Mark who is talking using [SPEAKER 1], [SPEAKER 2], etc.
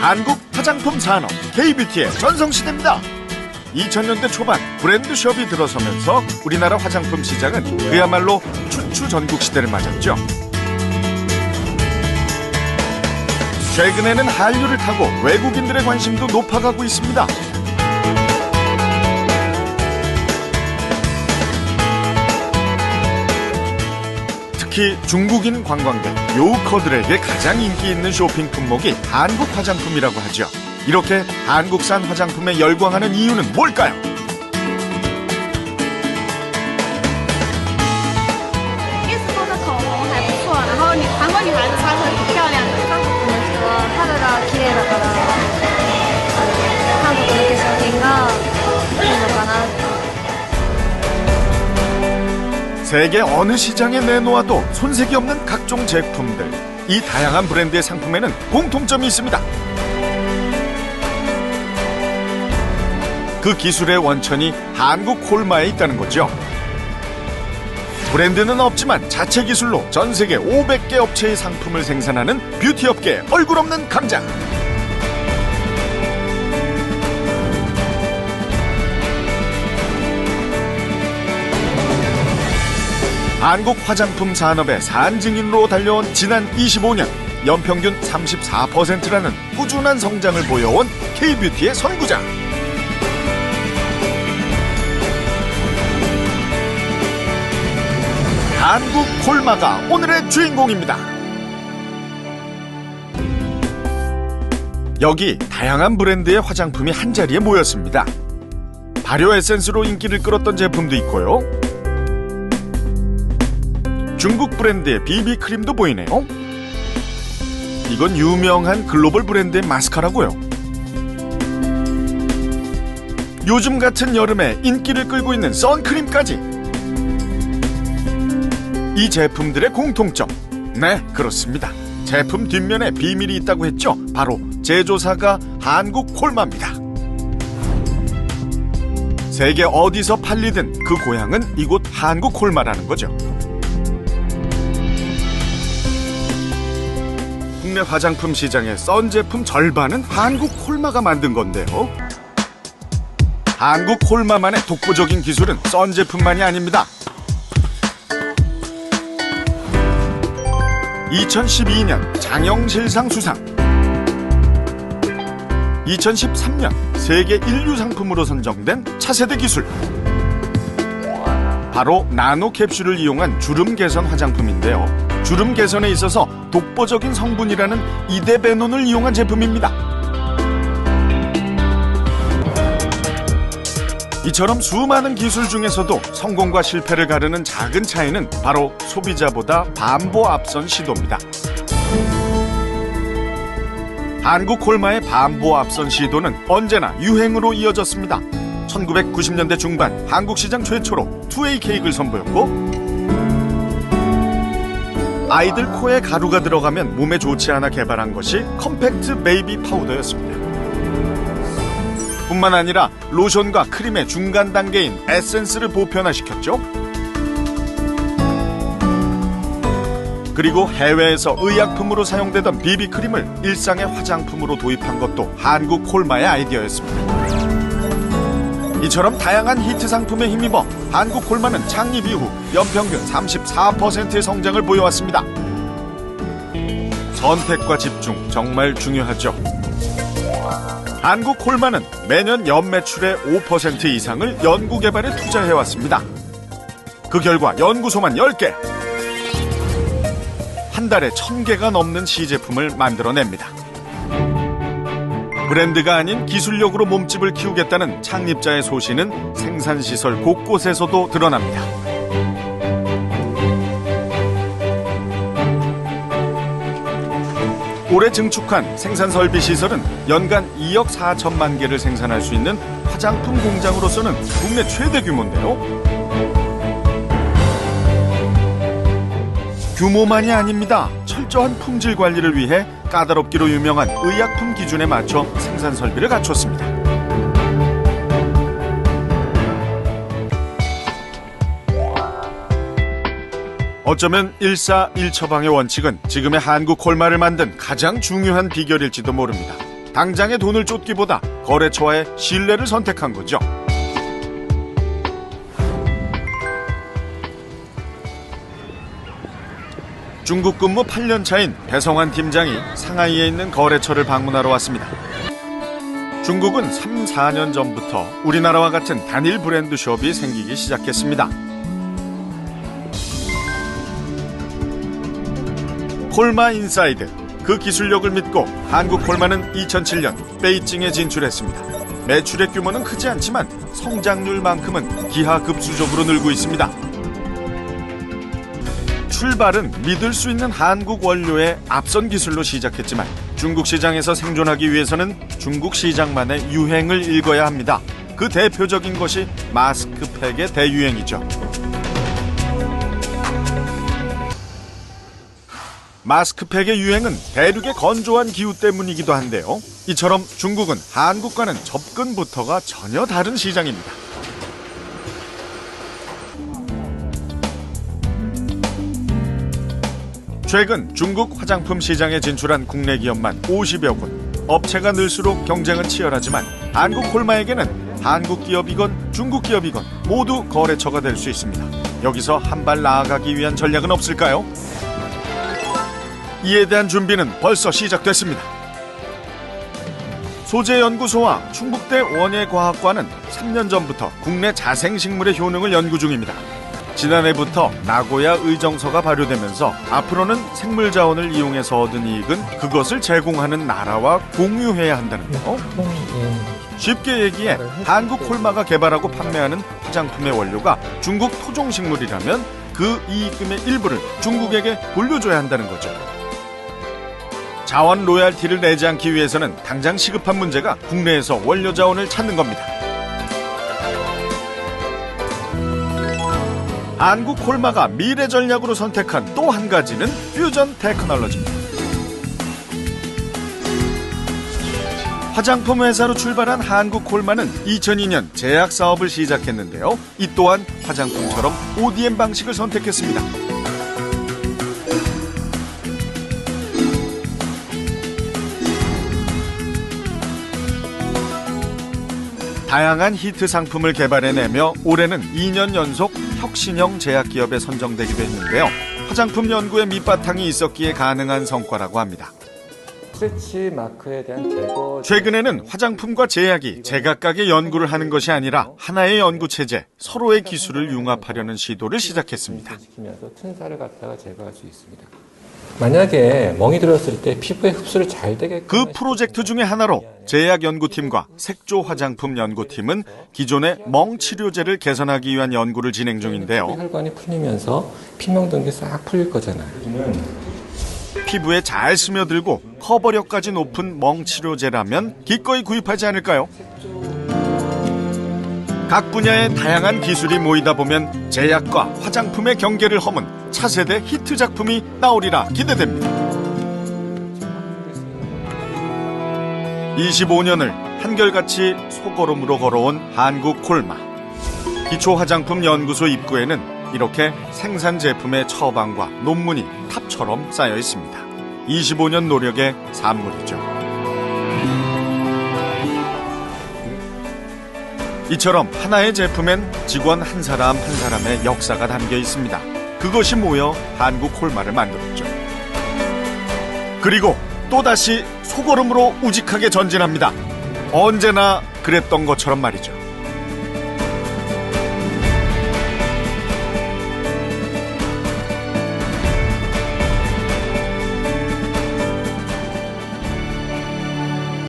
[SPEAKER 1] 한국 화장품 산업 K-뷰티의 전성시대입니다. 2000년대 초반 브랜드숍이 들어서면서 우리나라 화장품 시장은 그야말로 추추전국 시대를 맞았죠. 최근에는 한류를 타고 외국인들의 관심도 높아가고 있습니다. 특히 중국인 관광객, 요커들에게 가장 인기 있는 쇼핑 품목이 한국 화장품이라고 하죠. 이렇게 한국산 화장품에 열광하는 이유는 뭘까요? 세계 어느 시장에 내놓아도 손색이 없는 각종 제품들. 이 다양한 브랜드의 상품에는 공통점이 있습니다. 그 기술의 원천이 한국 콜마에 있다는 거죠. 브랜드는 없지만 자체 기술로 전 세계 500개 업체의 상품을 생산하는 뷰티 업계의 얼굴 없는 강자. 한국 화장품 산업의 산증인으로 달려온 지난 25년 연평균 34%라는 꾸준한 성장을 보여온 K-뷰티의 선구자. 한국 콜마가 오늘의 주인공입니다. 여기 다양한 브랜드의 화장품이 한자리에 모였습니다. 발효 에센스로 인기를 끌었던 제품도 있고요. 중국 브랜드의 비비크림도 보이네요. 이건 유명한 글로벌 브랜드의 마스카라고요. 요즘 같은 여름에 인기를 끌고 있는 선크림까지. 이 제품들의 공통점. 네, 그렇습니다. 제품 뒷면에 비밀이 있다고 했죠. 바로 제조사가 한국 콜마입니다. 세계 어디서 팔리든 그 고향은 이곳 한국 콜마라는 거죠. 국내 화장품 시장의 썬 제품 절반은 한국 콜마가 만든 건데요. 한국 콜마만의 독보적인 기술은 썬 제품만이 아닙니다. 2012년 장영실상 수상, 2013년 세계 인류 상품으로 선정된 차세대 기술, 바로 나노 캡슐을 이용한 주름 개선 화장품인데요. 주름 개선에 있어서 독보적인 성분이라는 이데베논을 이용한 제품입니다. 이처럼 수많은 기술 중에서도 성공과 실패를 가르는 작은 차이는 바로 소비자보다 반보 앞선 시도입니다. 한국 콜마의 반보 앞선 시도는 언제나 유행으로 이어졌습니다. 1990년대 중반 한국 시장 최초로 2A 케이크를 선보였고, 아이들 코에 가루가 들어가면 몸에 좋지 않아 개발한 것이 컴팩트 베이비 파우더였습니다. 뿐만 아니라 로션과 크림의 중간 단계인 에센스를 보편화시켰죠. 그리고 해외에서 의약품으로 사용되던 비비크림을 일상의 화장품으로 도입한 것도 한국 콜마의 아이디어였습니다. 이처럼 다양한 히트 상품에 힘입어 한국 콜마는 창립 이후 연평균 34%의 성장을 보여왔습니다. 선택과 집중, 정말 중요하죠. 한국 콜마는 매년 연매출의 5% 이상을 연구개발에 투자해왔습니다. 그 결과 연구소만 10개, 한 달에 1000개가 넘는 시제품을 만들어냅니다. 브랜드가 아닌 기술력으로 몸집을 키우겠다는 창립자의 소신은 생산시설 곳곳에서도 드러납니다. 올해 증축한 생산설비 시설은 연간 2억 4천만 개를 생산할 수 있는 화장품 공장으로서는 국내 최대 규모인데요. 규모만이 아닙니다. 철저한 품질 관리를 위해 까다롭기로 유명한 의약품 기준에 맞춰 생산 설비를 갖췄습니다. 어쩌면 일사일처방의 원칙은 지금의 한국 콜마를 만든 가장 중요한 비결일지도 모릅니다. 당장의 돈을 쫓기보다 거래처와의 신뢰를 선택한 거죠. 중국 근무 8년 차인 배성환 팀장이 상하이에 있는 거래처를 방문하러 왔습니다. 중국은 3, 4년 전부터 우리나라와 같은 단일 브랜드 숍이 생기기 시작했습니다. 콜마 인사이드, 그 기술력을 믿고 한국 콜마는 2007년 베이징에 진출했습니다. 매출의 규모는 크지 않지만 성장률만큼은 기하급수적으로 늘고 있습니다. 출발은 믿을 수 있는 한국 원료의 앞선 기술로 시작했지만 중국 시장에서 생존하기 위해서는 중국 시장만의 유행을 읽어야 합니다. 그 대표적인 것이 마스크팩의 대유행이죠. 마스크팩의 유행은 대륙의 건조한 기후 때문이기도 한데요. 이처럼 중국은 한국과는 접근부터가 전혀 다른 시장입니다. 최근 중국 화장품 시장에 진출한 국내 기업만 50여 곳. 업체가 늘수록 경쟁은 치열하지만 한국 콜마에게는 한국 기업이건 중국 기업이건 모두 거래처가 될 수 있습니다. 여기서 한 발 나아가기 위한 전략은 없을까요? 이에 대한 준비는 벌써 시작됐습니다. 소재연구소와 충북대 원예과학과는 3년 전부터 국내 자생식물의 효능을 연구 중입니다. 지난해부터 나고야 의정서가 발효되면서 앞으로는 생물 자원을 이용해서 얻은 이익은 그것을 제공하는 나라와 공유해야 한다는데요. 쉽게 얘기해 한국 콜마가 개발하고 판매하는 화장품의 원료가 중국 토종식물이라면 그 이익금의 일부를 중국에게 돌려줘야 한다는 거죠. 자원 로얄티를 내지 않기 위해서는 당장 시급한 문제가 국내에서 원료 자원을 찾는 겁니다. 한국 콜마가 미래 전략으로 선택한 또 한 가지는 퓨전 테크놀로지입니다. 화장품 회사로 출발한 한국 콜마는 2002년 제약 사업을 시작했는데요. 이 또한 화장품처럼 ODM 방식을 선택했습니다. 다양한 히트 상품을 개발해내며 올해는 2년 연속 혁신형 제약기업에 선정되기도 했는데요. 화장품 연구에 밑바탕이 있었기에 가능한 성과라고 합니다.
[SPEAKER 2] 스트레치 마크에 대한 제거.
[SPEAKER 1] 최근에는 화장품과 제약이 제각각의 연구를 하는 것이 아니라 하나의 연구 체제, 서로의 기술을 융합하려는 시도를 시작했습니다.
[SPEAKER 2] 시키면서 튼살을 갖다가 제거할 수 있습니다. 만약에 멍이 들었을 때 피부에 흡수를 잘 되게
[SPEAKER 1] 그 프로젝트 중에 하나로 제약연구팀과 색조 화장품 연구팀은 기존의 멍 치료제를 개선하기 위한 연구를 진행 중인데요.
[SPEAKER 2] 혈관이 풀리면서 피멍든 게 싹 풀릴 거잖아요.
[SPEAKER 1] 피부에 잘 스며들고 커버력까지 높은 멍 치료제라면 기꺼이 구입하지 않을까요? 각 분야의 다양한 기술이 모이다 보면 제약과 화장품의 경계를 허문 차세대 히트 작품이 나오리라 기대됩니다. 25년을 한결같이 소걸음으로 걸어온 한국 콜마. 기초화장품 연구소 입구에는 이렇게 생산 제품의 처방과 논문이 탑처럼 쌓여 있습니다. 25년 노력의 산물이죠. 이처럼 하나의 제품엔 직원 한 사람 한 사람의 역사가 담겨 있습니다. 그것이 모여 한국 콜마를 만들었죠. 그리고 또다시 소걸음으로 우직하게 전진합니다. 언제나 그랬던 것처럼 말이죠.